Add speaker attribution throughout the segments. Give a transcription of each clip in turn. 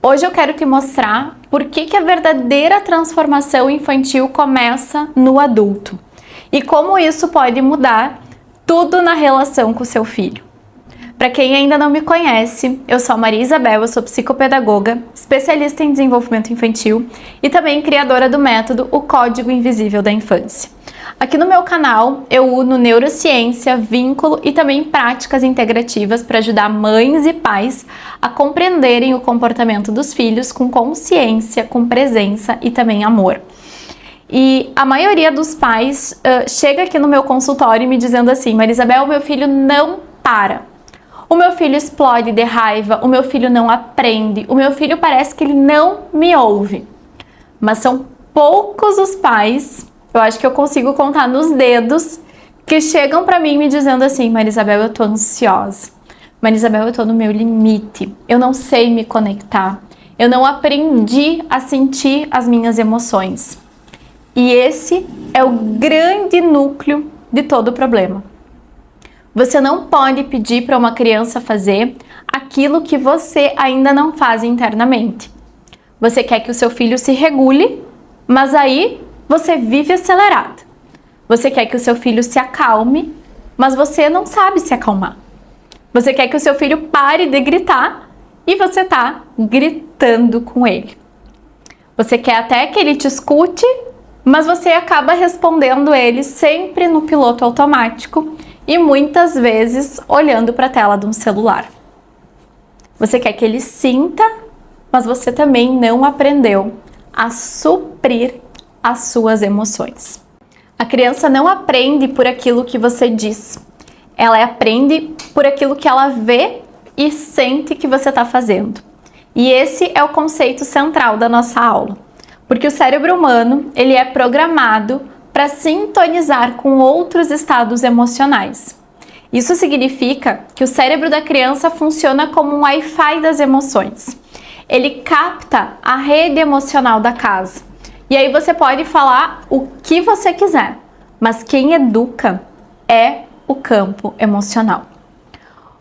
Speaker 1: Hoje eu quero te mostrar por que a verdadeira transformação infantil começa no adulto e como isso pode mudar tudo na relação com o seu filho. Para quem ainda não me conhece, eu sou a Maria Isabel, eu sou psicopedagoga, especialista em desenvolvimento infantil e também criadora do método O Código Invisível da Infância. Aqui no meu canal eu uno neurociência, vínculo e também práticas integrativas para ajudar mães e pais a compreenderem o comportamento dos filhos com consciência, com presença e também amor. E a maioria dos pais chega aqui no meu consultório me dizendo assim: Maria Isabel, meu filho não para. O meu filho explode de raiva, o meu filho não aprende, o meu filho parece que ele não me ouve. Mas são poucos os pais, eu acho que eu consigo contar nos dedos, que chegam para mim me dizendo assim: Maria Isabel, eu tô ansiosa. Maria Isabel, eu tô no meu limite, eu não sei me conectar, eu não aprendi a sentir as minhas emoções. E esse é o grande núcleo de todo o problema. Você não pode pedir para uma criança fazer aquilo que você ainda não faz internamente. Você quer que o seu filho se regule, mas aí você vive acelerado. Você quer que o seu filho se acalme, mas você não sabe se acalmar. Você quer que o seu filho pare de gritar e você está gritando com ele. Você quer até que ele te escute, mas você acaba respondendo ele sempre no piloto automático e muitas vezes olhando para a tela de um celular. Você quer que ele sinta, mas você também não aprendeu a suprir as suas emoções. A criança não aprende por aquilo que você diz, ela aprende por aquilo que ela vê e sente que você está fazendo. E esse é o conceito central da nossa aula, porque o cérebro humano ele é programado para sintonizar com outros estados emocionais. Isso significa que o cérebro da criança funciona como um Wi-Fi das emoções. Ele capta a rede emocional da casa. E aí você pode falar o que você quiser, mas quem educa é o campo emocional.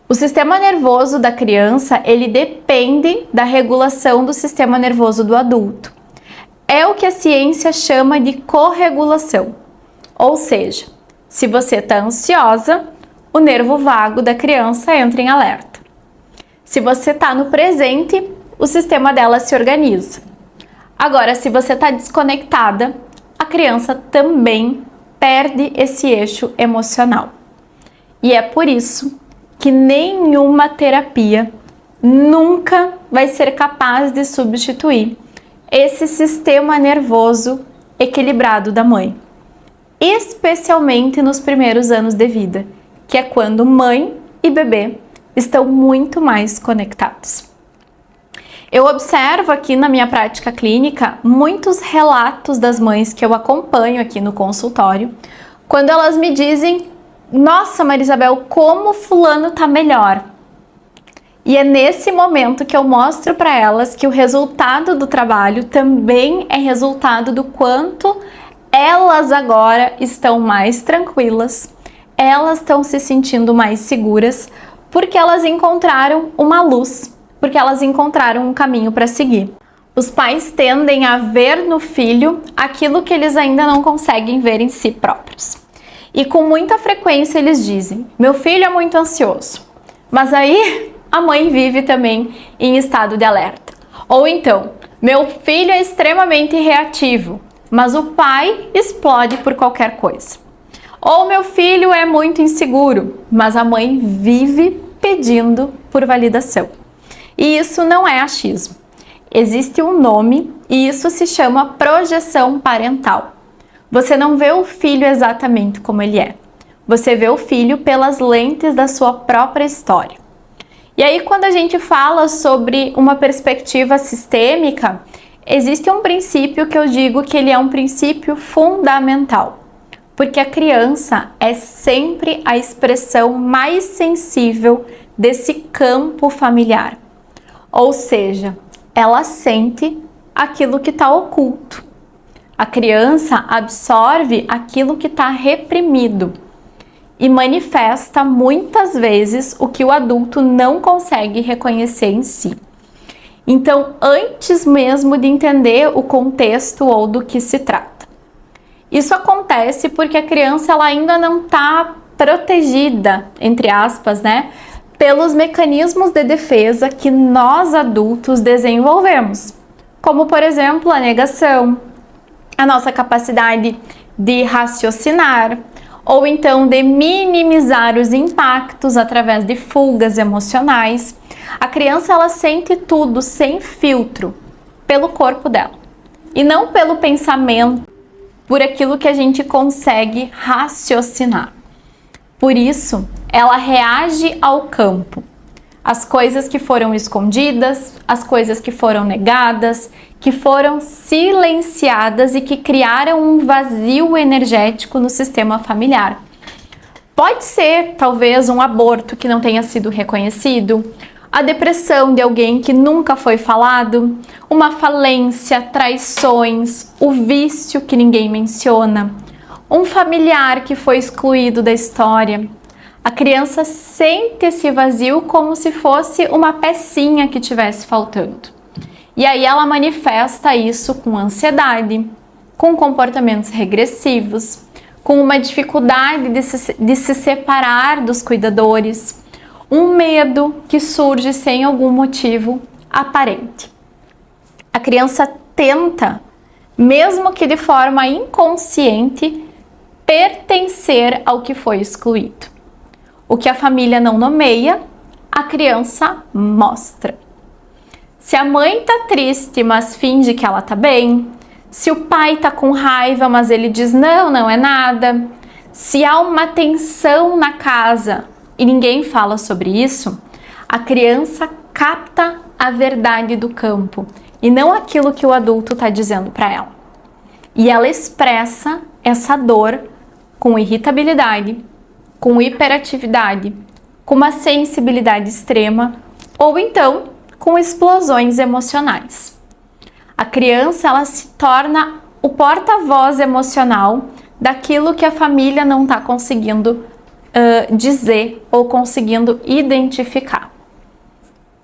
Speaker 1: O sistema nervoso da criança, ele depende da regulação do sistema nervoso do adulto. É o que a ciência chama de corregulação. Ou seja, se você está ansiosa, o nervo vago da criança entra em alerta. Se você está no presente, o sistema dela se organiza. Agora, se você está desconectada, a criança também perde esse eixo emocional. E é por isso que nenhuma terapia nunca vai ser capaz de substituir esse sistema nervoso equilibrado da mãe, especialmente nos primeiros anos de vida, que é quando mãe e bebê estão muito mais conectados. Eu observo aqui na minha prática clínica muitos relatos das mães que eu acompanho aqui no consultório, quando elas me dizem: nossa, Maria Isabel, como fulano tá melhor. E é nesse momento que eu mostro para elas que o resultado do trabalho também é resultado do quanto elas agora estão mais tranquilas, elas estão se sentindo mais seguras, porque elas encontraram uma luz, porque elas encontraram um caminho para seguir. Os pais tendem a ver no filho aquilo que eles ainda não conseguem ver em si próprios. E com muita frequência eles dizem: meu filho é muito ansioso. Mas aí a mãe vive também em estado de alerta. Ou então, meu filho é extremamente reativo, mas o pai explode por qualquer coisa. Ou meu filho é muito inseguro, mas a mãe vive pedindo por validação. E isso não é achismo. Existe um nome e isso se chama projeção parental. Você não vê o filho exatamente como ele é. Você vê o filho pelas lentes da sua própria história. E aí, quando a gente fala sobre uma perspectiva sistêmica, existe um princípio que eu digo que ele é um princípio fundamental. Porque a criança é sempre a expressão mais sensível desse campo familiar. Ou seja, ela sente aquilo que está oculto. A criança absorve aquilo que está reprimido e manifesta muitas vezes o que o adulto não consegue reconhecer em si. Então, antes mesmo de entender o contexto ou do que se trata. Isso acontece porque a criança ela ainda não está protegida, entre aspas, né, pelos mecanismos de defesa que nós adultos desenvolvemos, como por exemplo a negação, a nossa capacidade de raciocinar, ou então de minimizar os impactos através de fugas emocionais. A criança ela sente tudo sem filtro pelo corpo dela e não pelo pensamento, por aquilo que a gente consegue raciocinar. Por isso, ela reage ao campo. As coisas que foram escondidas, as coisas que foram negadas, que foram silenciadas e que criaram um vazio energético no sistema familiar. Pode ser, talvez, um aborto que não tenha sido reconhecido, a depressão de alguém que nunca foi falado, uma falência, traições, o vício que ninguém menciona, um familiar que foi excluído da história. A criança sente esse vazio como se fosse uma pecinha que estivesse faltando. E aí ela manifesta isso com ansiedade, com comportamentos regressivos, com uma dificuldade de se separar dos cuidadores, um medo que surge sem algum motivo aparente. A criança tenta, mesmo que de forma inconsciente, pertencer ao que foi excluído. O que a família não nomeia, a criança mostra. Se a mãe tá triste, mas finge que ela tá bem, se o pai tá com raiva, mas ele diz não, não é nada, se há uma tensão na casa e ninguém fala sobre isso, a criança capta a verdade do campo e não aquilo que o adulto tá dizendo para ela. E ela expressa essa dor com irritabilidade, com hiperatividade, com uma sensibilidade extrema ou então com explosões emocionais. A criança ela se torna o porta-voz emocional daquilo que a família não está conseguindo dizer ou conseguindo identificar.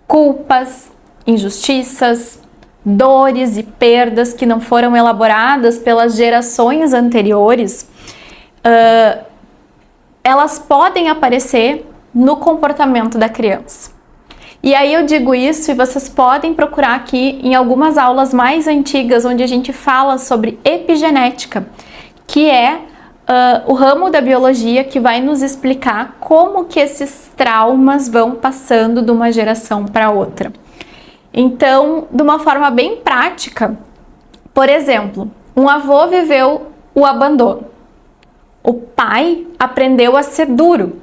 Speaker 1: Culpas, injustiças, dores e perdas que não foram elaboradas pelas gerações anteriores, elas podem aparecer no comportamento da criança. E aí eu digo isso e vocês podem procurar aqui em algumas aulas mais antigas onde a gente fala sobre epigenética, que é o ramo da biologia que vai nos explicar como que esses traumas vão passando de uma geração para outra. Então, de uma forma bem prática, por exemplo, um avô viveu o abandono. O pai aprendeu a ser duro.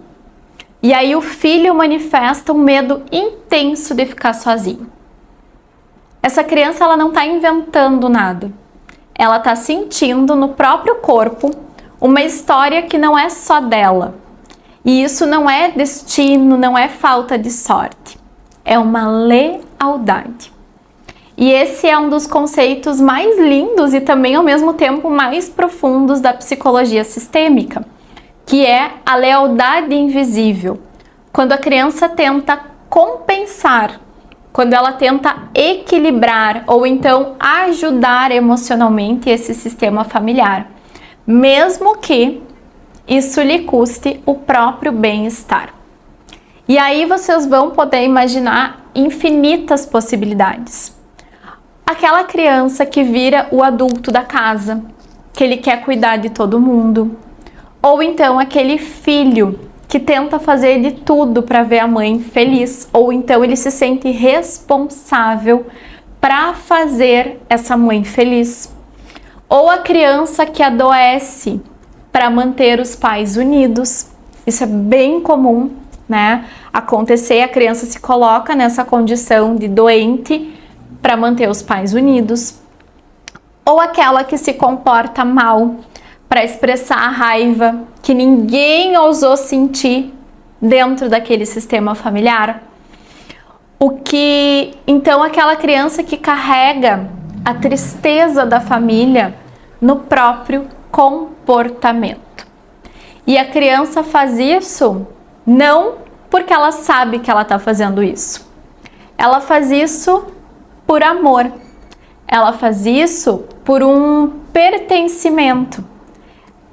Speaker 1: E aí o filho manifesta um medo intenso de ficar sozinho. Essa criança ela não está inventando nada. Ela está sentindo no próprio corpo uma história que não é só dela. E isso não é destino, não é falta de sorte. É uma lealdade. E esse é um dos conceitos mais lindos e também ao mesmo tempo mais profundos da psicologia sistêmica, que é a lealdade invisível. Quando a criança tenta compensar, quando ela tenta equilibrar ou então ajudar emocionalmente esse sistema familiar, mesmo que isso lhe custe o próprio bem-estar. E aí vocês vão poder imaginar infinitas possibilidades. Aquela criança que vira o adulto da casa, que ele quer cuidar de todo mundo. Ou então aquele filho que tenta fazer de tudo para ver a mãe feliz, ou então ele se sente responsável para fazer essa mãe feliz. Ou a criança que adoece para manter os pais unidos. Isso é bem comum, né? Acontecer, a criança se coloca nessa condição de doente para manter os pais unidos. Ou aquela que se comporta mal para expressar a raiva que ninguém ousou sentir dentro daquele sistema familiar. Então aquela criança que carrega a tristeza da família no próprio comportamento. E a criança faz isso não porque ela sabe que ela está fazendo isso. Ela faz isso por amor. Ela faz isso por um pertencimento.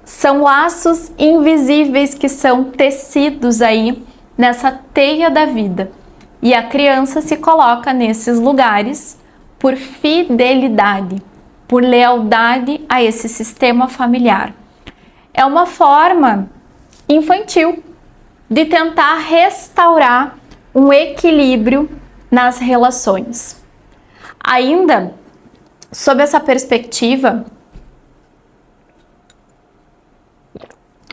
Speaker 1: São laços invisíveis que são tecidos aí nessa teia da vida. E a criança se coloca nesses lugares por fidelidade, por lealdade a esse sistema familiar. É uma forma infantil de tentar restaurar um equilíbrio nas relações. Ainda, sob essa perspectiva,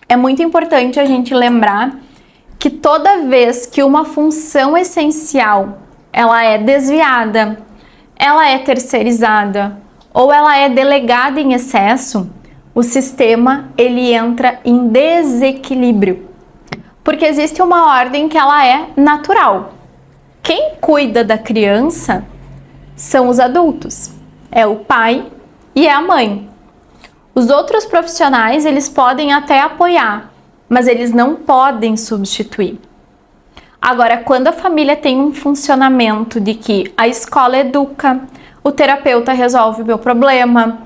Speaker 1: é muito importante a gente lembrar que toda vez que uma função essencial ela é desviada, ela é terceirizada ou ela é delegada em excesso, o sistema ele entra em desequilíbrio. Porque existe uma ordem que ela é natural. Quem cuida da criança são os adultos, é o pai e é a mãe. Os outros profissionais, eles podem até apoiar, mas eles não podem substituir. Agora, quando a família tem um funcionamento de que a escola educa, o terapeuta resolve o meu problema,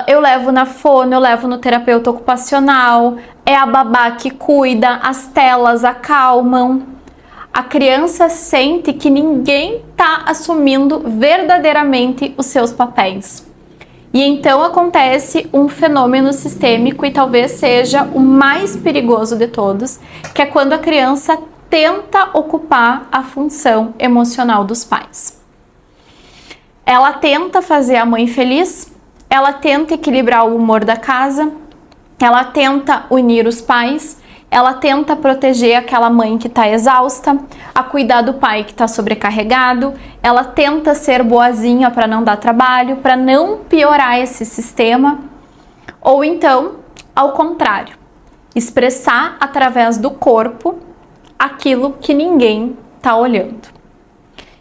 Speaker 1: eu levo na fono, eu levo no terapeuta ocupacional, é a babá que cuida, as telas acalmam. A criança sente que ninguém está assumindo verdadeiramente os seus papéis. E então acontece um fenômeno sistêmico e talvez seja o mais perigoso de todos, que é quando a criança tenta ocupar a função emocional dos pais. Ela tenta fazer a mãe feliz, ela tenta equilibrar o humor da casa, ela tenta unir os pais, ela tenta proteger aquela mãe que está exausta, a cuidar do pai que está sobrecarregado, ela tenta ser boazinha para não dar trabalho, para não piorar esse sistema, ou então, ao contrário, expressar através do corpo aquilo que ninguém está olhando.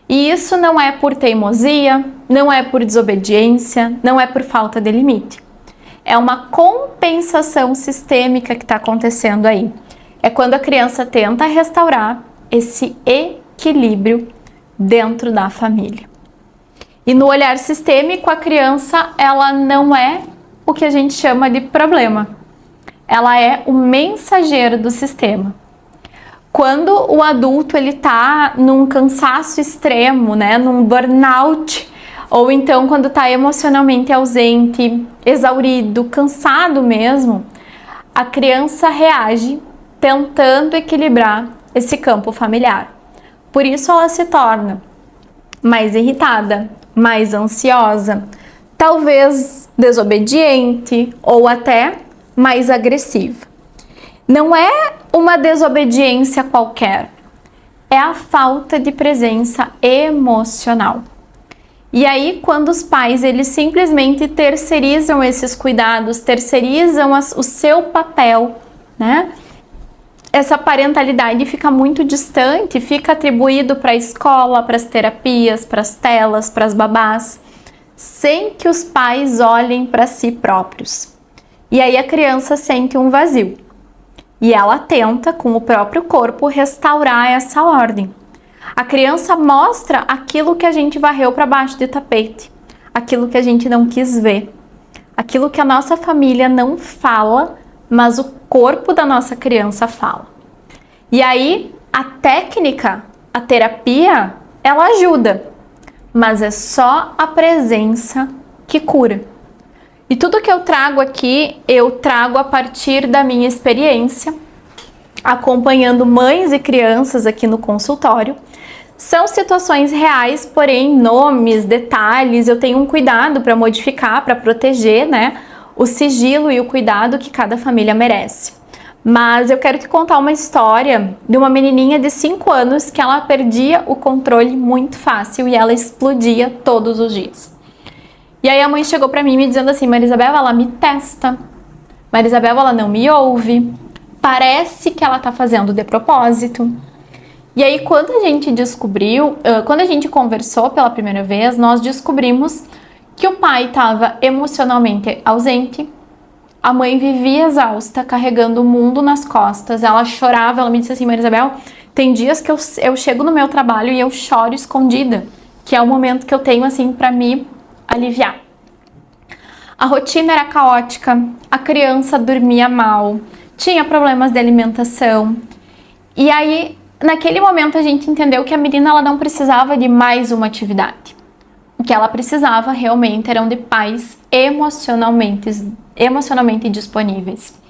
Speaker 1: E isso não é por teimosia, não é por desobediência, não é por falta de limite. É uma compensação sistêmica que está acontecendo aí. É quando a criança tenta restaurar esse equilíbrio dentro da família. E no olhar sistêmico, a criança, ela não é o que a gente chama de problema. Ela é o mensageiro do sistema. Quando o adulto ele tá num cansaço extremo, né, num burnout, ou então quando está emocionalmente ausente, exaurido, cansado mesmo, a criança reage tentando equilibrar esse campo familiar. Por isso ela se torna mais irritada, mais ansiosa, talvez desobediente ou até mais agressiva. Não é uma desobediência qualquer, é a falta de presença emocional. E aí, quando os pais eles simplesmente terceirizam esses cuidados, terceirizam o seu papel, né? Essa parentalidade fica muito distante, fica atribuído para a escola, para as terapias, para as telas, para as babás, sem que os pais olhem para si próprios. E aí a criança sente um vazio. E ela tenta, com o próprio corpo, restaurar essa ordem. A criança mostra aquilo que a gente varreu para baixo de tapete, aquilo que a gente não quis ver, aquilo que a nossa família não fala, mas o corpo da nossa criança fala. E aí, a técnica, a terapia, ela ajuda, mas é só a presença que cura. E tudo que eu trago aqui, eu trago a partir da minha experiência, acompanhando mães e crianças aqui no consultório. São situações reais, porém nomes, detalhes, eu tenho um cuidado para modificar, para proteger, né, o sigilo e o cuidado que cada família merece. Mas eu quero te contar uma história de uma menininha de 5 anos que ela perdia o controle muito fácil e ela explodia todos os dias. E aí a mãe chegou pra mim me dizendo assim: Maria Isabel, ela me testa, Maria Isabel, ela não me ouve, parece que ela tá fazendo de propósito. E aí quando a gente descobriu, quando a gente conversou pela primeira vez, nós descobrimos que o pai estava emocionalmente ausente, a mãe vivia exausta, carregando o mundo nas costas, ela chorava, ela me disse assim: Maria Isabel, tem dias que eu chego no meu trabalho e eu choro escondida, que é o momento que eu tenho assim para me aliviar. A rotina era caótica, a criança dormia mal, tinha problemas de alimentação. E aí, naquele momento a gente entendeu que a menina ela não precisava de mais uma atividade. O que ela precisava realmente eram de pais emocionalmente disponíveis.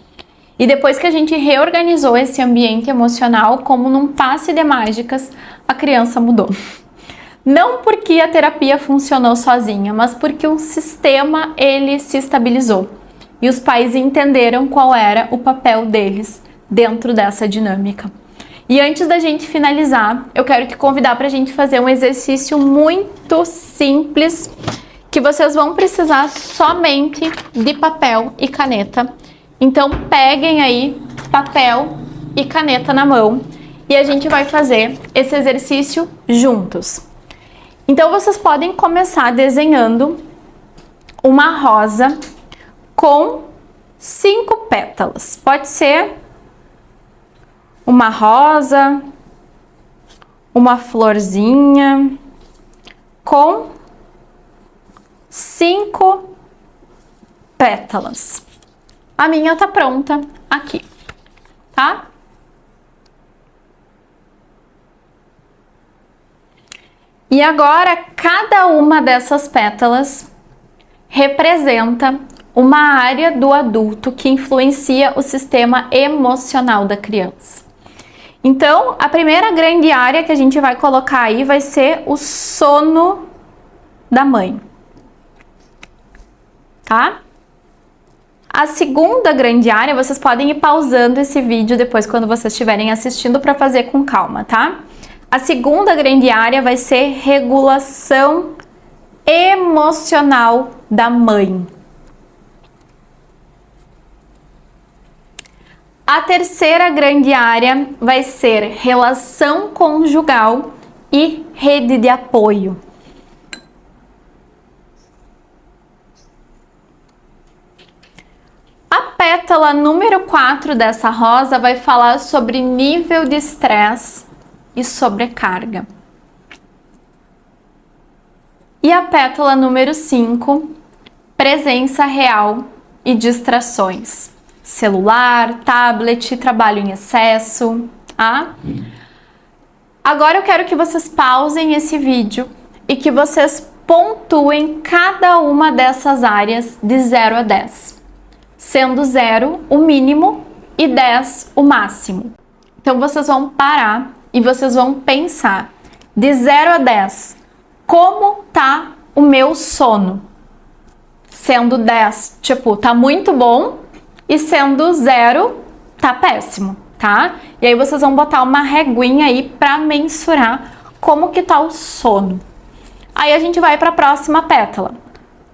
Speaker 1: E depois que a gente reorganizou esse ambiente emocional, como num passe de mágicas, a criança mudou. Não porque a terapia funcionou sozinha, mas porque o sistema ele se estabilizou. E os pais entenderam qual era o papel deles dentro dessa dinâmica. E antes da gente finalizar, eu quero te convidar para a gente fazer um exercício muito simples, que vocês vão precisar somente de papel e caneta. Então peguem aí papel e caneta na mão e a gente vai fazer esse exercício juntos. Então vocês podem começar desenhando uma rosa com 5 pétalas. Pode ser uma rosa, uma florzinha com 5 pétalas. A minha tá pronta aqui, tá? E agora, cada uma dessas pétalas representa uma área do adulto que influencia o sistema emocional da criança. Então, a primeira grande área que a gente vai colocar aí vai ser o sono da mãe, tá? A segunda grande área, vocês podem ir pausando esse vídeo depois quando vocês estiverem assistindo para fazer com calma, tá? A segunda grande área vai ser regulação emocional da mãe. A terceira grande área vai ser relação conjugal e rede de apoio. A pétala número 4 dessa rosa vai falar sobre nível de estresse e sobrecarga. E a pétala número 5, presença real e distrações. Celular, tablet, trabalho em excesso, tá? Agora eu quero que vocês pausem esse vídeo e que vocês pontuem cada uma dessas áreas de 0 a 10, sendo 0 o mínimo e 10 o máximo. Então vocês vão parar e vocês vão pensar de 0 a 10, como tá o meu sono? Sendo 10, tipo, tá muito bom, e sendo 0, tá péssimo, tá? E aí vocês vão botar uma reguinha aí pra mensurar como que tá o sono. Aí a gente vai para a próxima pétala.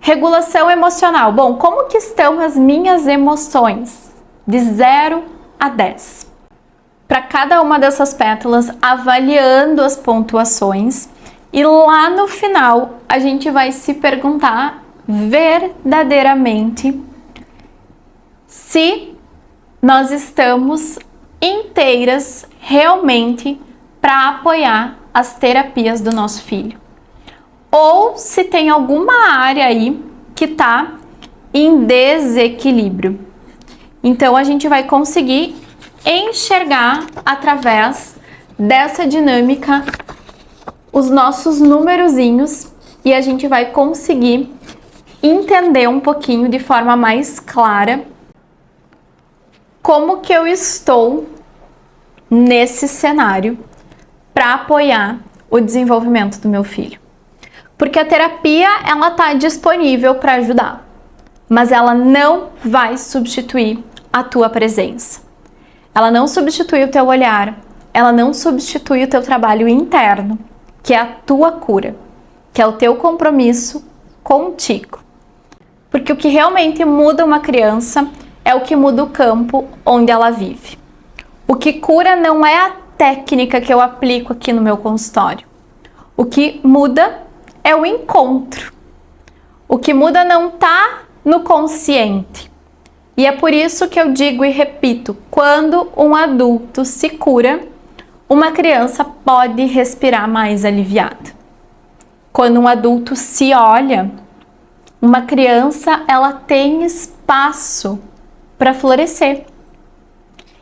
Speaker 1: Regulação emocional. Bom, como que estão as minhas emoções? De 0 a 10. Para cada uma dessas pétalas, avaliando as pontuações, e lá no final a gente vai se perguntar verdadeiramente se nós estamos inteiras realmente para apoiar as terapias do nosso filho. Ou se tem alguma área aí que está em desequilíbrio. Então a gente vai conseguir enxergar através dessa dinâmica os nossos numerozinhos e a gente vai conseguir entender um pouquinho de forma mais clara como que eu estou nesse cenário para apoiar o desenvolvimento do meu filho. Porque a terapia, ela tá disponível para ajudar, mas ela não vai substituir a tua presença. Ela não substitui o teu olhar, ela não substitui o teu trabalho interno, que é a tua cura, que é o teu compromisso contigo. Porque o que realmente muda uma criança é o que muda o campo onde ela vive. O que cura não é a técnica que eu aplico aqui no meu consultório. O que muda é o encontro. O que muda não está no consciente. E é por isso que eu digo e repito, quando um adulto se cura, uma criança pode respirar mais aliviada. quando um adulto se olha, uma criança, ela tem espaço para florescer.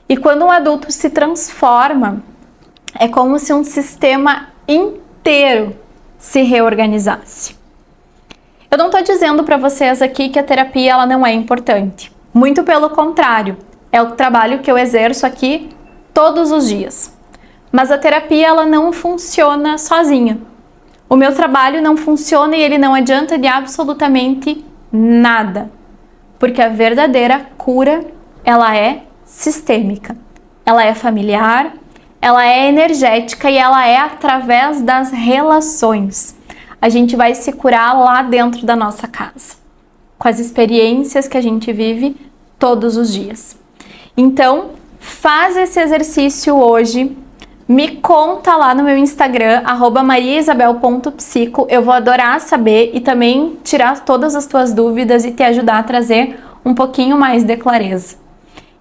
Speaker 1: E quando um adulto se transforma, é como se um sistema inteiro se reorganizasse. Eu não estou dizendo para vocês aqui que a terapia ela não é importante. Muito pelo contrário, é o trabalho que eu exerço aqui todos os dias. Mas a terapia ela não funciona sozinha. O meu trabalho não funciona e ele não adianta de absolutamente nada. Porque a verdadeira cura, ela é sistêmica. Ela é familiar, ela é energética e ela é através das relações. A gente vai se curar lá dentro da nossa casa, com as experiências que a gente vive todos os dias. Então, faz esse exercício hoje, me conta lá no meu Instagram, @mariaisabel.psico, eu vou adorar saber e também tirar todas as tuas dúvidas e te ajudar a trazer um pouquinho mais de clareza.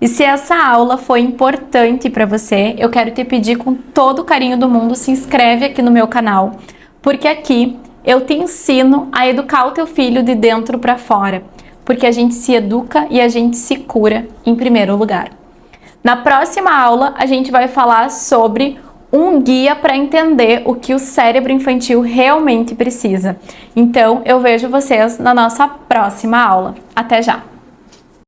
Speaker 1: E se essa aula foi importante para você, eu quero te pedir com todo o carinho do mundo, se inscreve aqui no meu canal, porque aqui eu te ensino a educar o teu filho de dentro para fora, porque a gente se educa e a gente se cura em primeiro lugar. Na próxima aula, a gente vai falar sobre um guia para entender o que o cérebro infantil realmente precisa. Então, eu vejo vocês na nossa próxima aula. Até já!